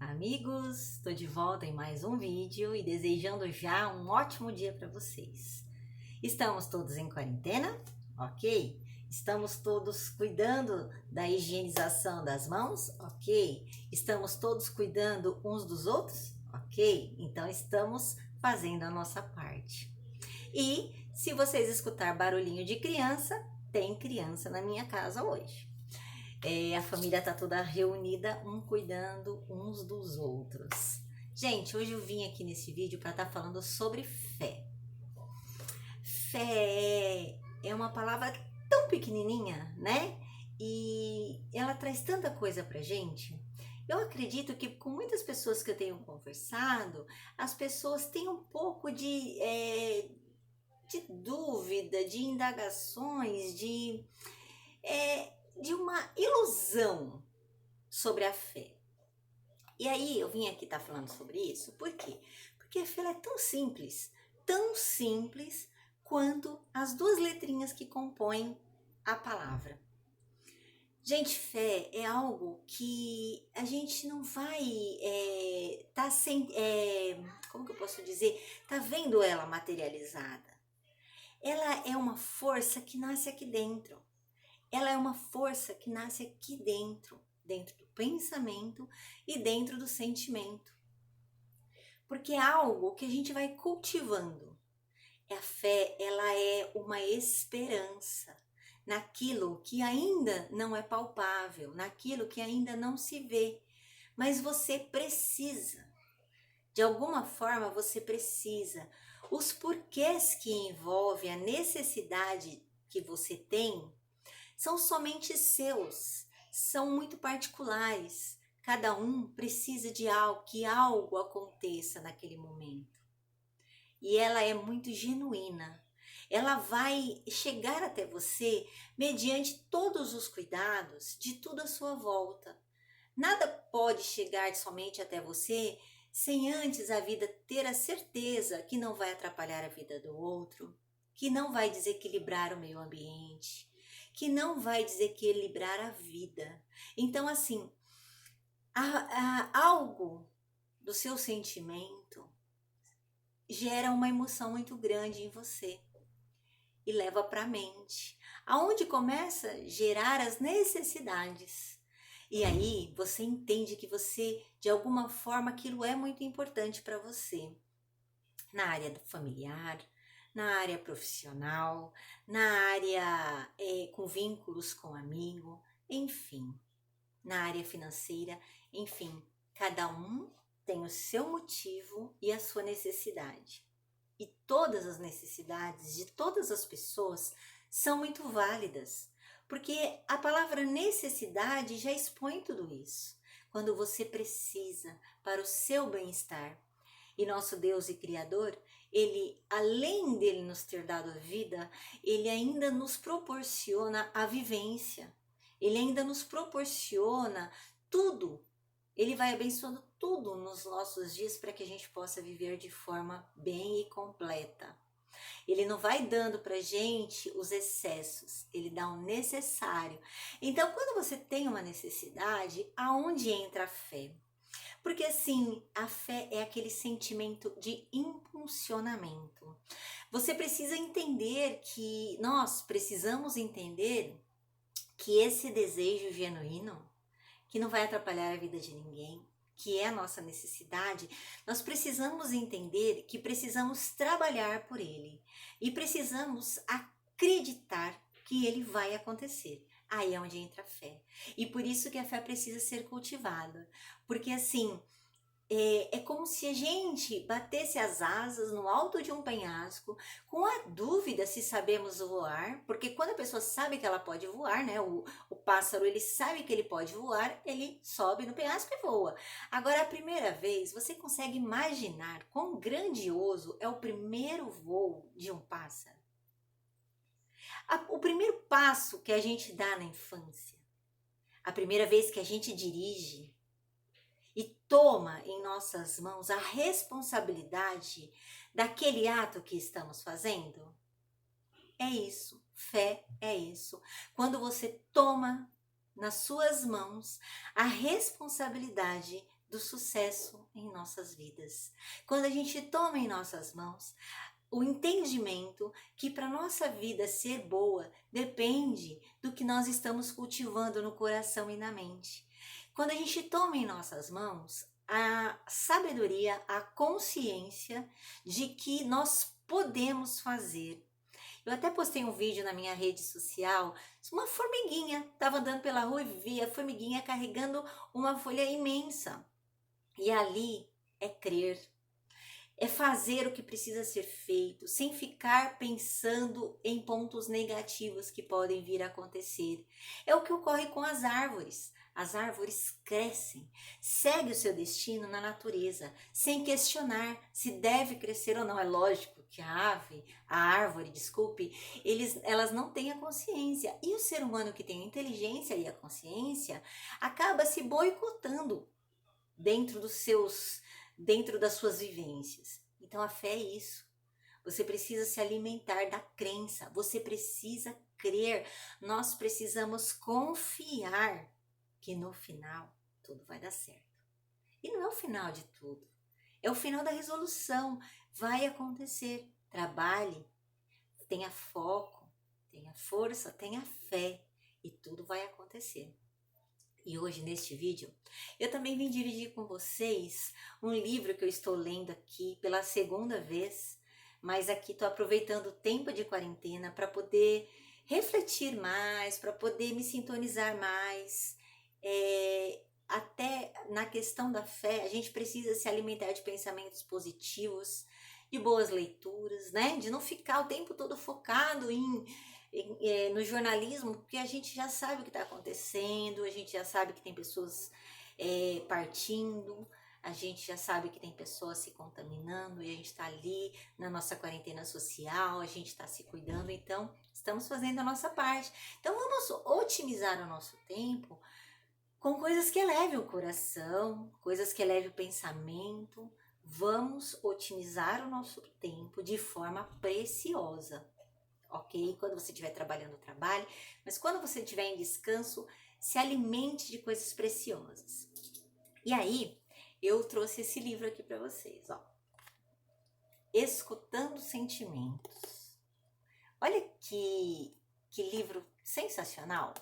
Olá, amigos! Estou de volta em mais um vídeo e desejando já um ótimo dia para vocês. Estamos todos em quarentena, ok? Estamos todos cuidando da higienização das mãos, ok? Estamos todos cuidando uns dos outros, ok? Então estamos fazendo a nossa parte. E se vocês escutar barulhinho de criança, tem criança na minha casa hoje. A família tá toda reunida, um cuidando uns dos outros. Gente, hoje eu vim aqui nesse vídeo para estar falando sobre fé. Fé é uma palavra tão pequenininha, né? E ela traz tanta coisa pra gente. Eu acredito que com muitas pessoas que eu tenho conversado, as pessoas têm um pouco de dúvida, de indagações, de uma ilusão sobre a fé. E aí eu vim aqui estar falando sobre isso, por quê? Porque a fé é tão simples quanto as duas letrinhas que compõem a palavra. Gente, fé é algo que a gente não vai como que eu posso dizer? Tá vendo ela materializada. Ela é uma força que nasce aqui dentro. Ela é uma força que nasce aqui dentro do pensamento e dentro do sentimento. Porque é algo que a gente vai cultivando. A fé, ela é uma esperança naquilo que ainda não é palpável, naquilo que ainda não se vê. Mas você precisa, de alguma forma você precisa. Os porquês que envolvem a necessidade que você tem são somente seus, são muito particulares. Cada um precisa de algo, que algo aconteça naquele momento. E ela é muito genuína. Ela vai chegar até você mediante todos os cuidados de tudo à sua volta. Nada pode chegar somente até você sem antes a vida ter a certeza que não vai atrapalhar a vida do outro, que não vai desequilibrar o meio ambiente, que não vai desequilibrar a vida. Então, assim, algo do seu sentimento gera uma emoção muito grande em você e leva para a mente, aonde começa a gerar as necessidades. E aí você entende que você, de alguma forma, aquilo é muito importante para você, na área familiar, na área profissional, na área com vínculos com amigo, enfim, na área financeira, enfim, cada um tem o seu motivo e a sua necessidade. E todas as necessidades de todas as pessoas são muito válidas, porque a palavra necessidade já expõe tudo isso. Quando você precisa para o seu bem-estar. E nosso Deus e Criador, Ele, além dele nos ter dado a vida, Ele ainda nos proporciona a vivência. Ele ainda nos proporciona tudo. Ele vai abençoando tudo nos nossos dias para que a gente possa viver de forma bem e completa. Ele não vai dando para gente os excessos, ele dá o necessário. Então, quando você tem uma necessidade, aonde entra a fé? Porque assim, a fé é aquele sentimento de impulsionamento. Você precisa entender que nós precisamos entender que esse desejo genuíno, que não vai atrapalhar a vida de ninguém, que é a nossa necessidade, nós precisamos entender que precisamos trabalhar por ele e precisamos acreditar que ele vai acontecer. Aí é onde entra a fé. E por isso que a fé precisa ser cultivada. Porque assim, é como se a gente batesse as asas no alto de um penhasco com a dúvida se sabemos voar, porque quando a pessoa sabe que ela pode voar, né? O pássaro, ele sabe que ele pode voar, ele sobe no penhasco e voa. Agora, a primeira vez, você consegue imaginar quão grandioso é o primeiro voo de um pássaro? O primeiro passo que a gente dá na infância, a primeira vez que a gente dirige e toma em nossas mãos a responsabilidade daquele ato que estamos fazendo, é isso. Fé é isso. Quando você toma nas suas mãos a responsabilidade do sucesso em nossas vidas. Quando a gente toma em nossas mãos o entendimento que para nossa vida ser boa depende do que nós estamos cultivando no coração e na mente. Quando a gente toma em nossas mãos a sabedoria, a consciência de que nós podemos fazer. Eu até postei um vídeo na minha rede social, uma formiguinha, estava andando pela rua e vi a formiguinha carregando uma folha imensa. E ali é crer, é fazer o que precisa ser feito, sem ficar pensando em pontos negativos que podem vir a acontecer. É o que ocorre com as árvores. As árvores crescem, segue o seu destino na natureza, sem questionar se deve crescer ou não. É lógico que a árvore, desculpe, elas não têm a consciência. E o ser humano que tem a inteligência e a consciência acaba se boicotando dentro das suas vivências. Então a fé é isso. Você precisa se alimentar da crença, você precisa crer, nós precisamos confiar que no final tudo vai dar certo. E não é o final de tudo, é o final da resolução. Vai acontecer. Trabalhe, tenha foco, tenha força, tenha fé e tudo vai acontecer. E hoje neste vídeo eu também vim dividir com vocês um livro que eu estou lendo aqui pela segunda vez, mas aqui estou aproveitando o tempo de quarentena para poder refletir mais, para poder me sintonizar mais. Até na questão da fé, a gente precisa se alimentar de pensamentos positivos, de boas leituras, né? De não ficar o tempo todo focado no jornalismo, porque a gente já sabe o que está acontecendo, a gente já sabe que tem pessoas partindo, a gente já sabe que tem pessoas se contaminando e a gente está ali na nossa quarentena social, a gente está se cuidando, então estamos fazendo a nossa parte. Então vamos otimizar o nosso tempo com coisas que elevem o coração, coisas que elevem o pensamento. Vamos otimizar o nosso tempo de forma preciosa, ok? Quando você estiver trabalhando, trabalhe, mas quando você estiver em descanso, se alimente de coisas preciosas. E aí, eu trouxe esse livro aqui para vocês, ó. Escutando Sentimentos. Olha que livro sensacional.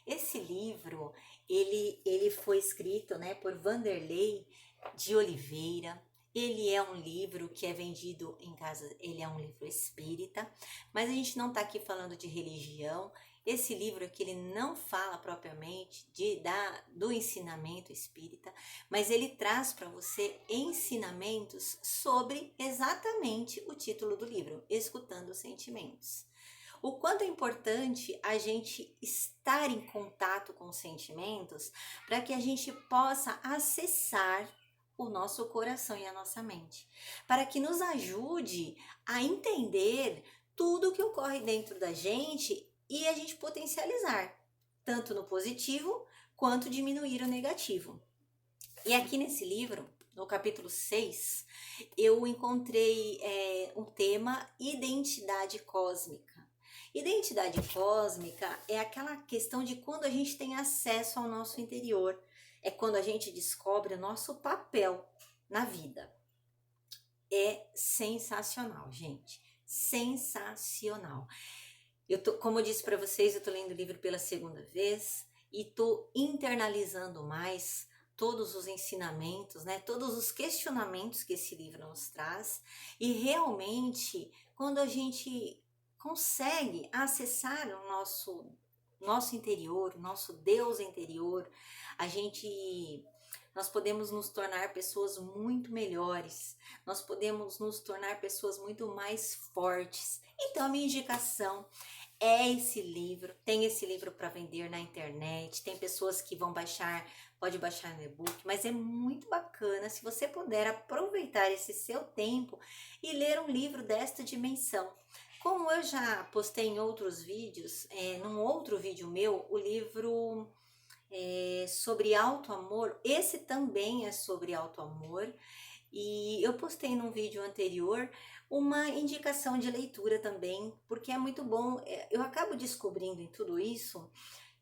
Esse livro, ele foi escrito, né, por Vanderlei de Oliveira. Ele é um livro que é vendido em casa, ele é um livro espírita, mas a gente não está aqui falando de religião. Esse livro aqui, ele não fala propriamente do ensinamento espírita, mas ele traz para você ensinamentos sobre exatamente o título do livro, Escutando Sentimentos. O quanto é importante a gente estar em contato com os sentimentos para que a gente possa acessar o nosso coração e a nossa mente, para que nos ajude a entender tudo que ocorre dentro da gente e a gente potencializar, tanto no positivo quanto diminuir o negativo. E aqui nesse livro, no capítulo 6, eu encontrei um tema: identidade cósmica. Identidade cósmica é aquela questão de quando a gente tem acesso ao nosso interior, é quando a gente descobre o nosso papel na vida. É sensacional, gente, sensacional. Como eu disse para vocês, eu tô lendo o livro pela segunda vez e tô internalizando mais todos os ensinamentos, né? Todos os questionamentos que esse livro nos traz. E realmente, quando a gente consegue acessar o nosso interior, o nosso Deus interior, nós podemos nos tornar pessoas muito melhores, nós podemos nos tornar pessoas muito mais fortes. Então a minha indicação é esse livro. Tem esse livro para vender na internet, tem pessoas que vão baixar, pode baixar no e-book, mas é muito bacana se você puder aproveitar esse seu tempo e ler um livro desta dimensão. Como eu já postei em outros vídeos, num outro vídeo meu, o livro sobre autoamor, esse também é sobre autoamor, e eu postei num vídeo anterior uma indicação de leitura também, porque é muito bom. Eu acabo descobrindo em tudo isso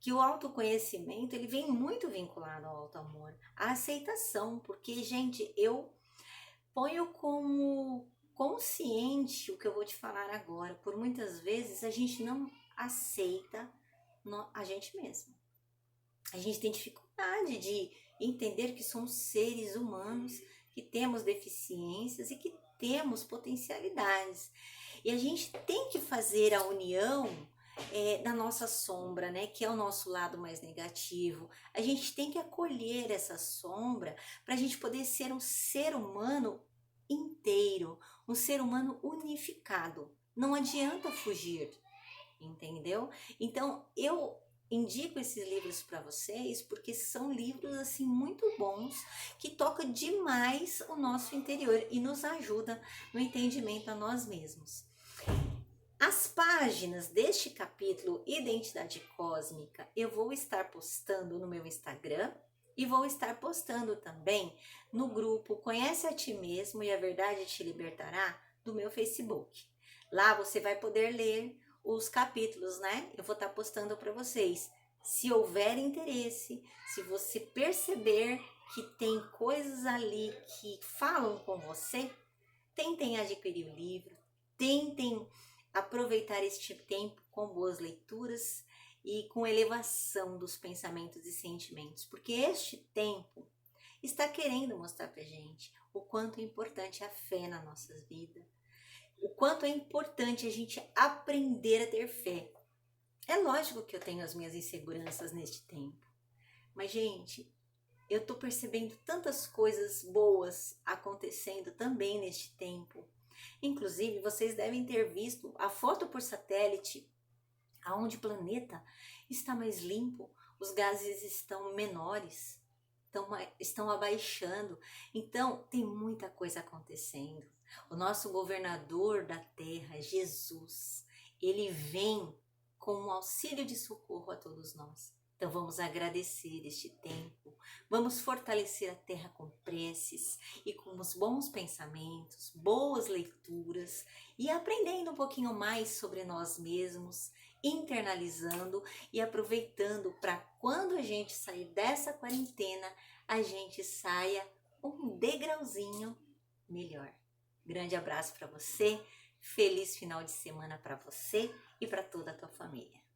que o autoconhecimento, ele vem muito vinculado ao auto-amor, à aceitação, porque, gente, eu ponho como consciente o que eu vou te falar agora. Por muitas vezes a gente não aceita a gente mesmo. A gente tem dificuldade de entender que somos seres humanos, que temos deficiências e que temos potencialidades. E a gente tem que fazer a união da nossa sombra, né? Que é o nosso lado mais negativo. A gente tem que acolher essa sombra para a gente poder ser um ser humano inteiro, um ser humano unificado. Não adianta fugir, entendeu? Então eu indico esses livros para vocês porque são livros assim muito bons que tocam demais o nosso interior e nos ajuda no entendimento a nós mesmos. As páginas deste capítulo Identidade Cósmica eu vou estar postando no meu Instagram e vou estar postando também no grupo Conhece a Ti Mesmo e a Verdade Te Libertará do meu Facebook. Lá você vai poder ler os capítulos, né? Eu vou estar postando para vocês. Se houver interesse, se você perceber que tem coisas ali que falam com você, tentem adquirir o livro, tentem aproveitar este tempo com boas leituras e com elevação dos pensamentos e sentimentos, porque este tempo está querendo mostrar pra gente o quanto é importante a fé na nossa vida, o quanto é importante a gente aprender a ter fé. É lógico que eu tenho as minhas inseguranças neste tempo, mas, gente, eu tô percebendo tantas coisas boas acontecendo também neste tempo. Inclusive, vocês devem ter visto a foto por satélite, aonde o planeta está mais limpo, os gases estão menores, estão abaixando. Então, tem muita coisa acontecendo. O nosso governador da Terra, Jesus, ele vem com um auxílio de socorro a todos nós. Então vamos agradecer este tempo, vamos fortalecer a terra com preces e com os bons pensamentos, boas leituras e aprendendo um pouquinho mais sobre nós mesmos, internalizando e aproveitando para quando a gente sair dessa quarentena, a gente saia um degrauzinho melhor. Grande abraço para você, feliz final de semana para você e para toda a tua família.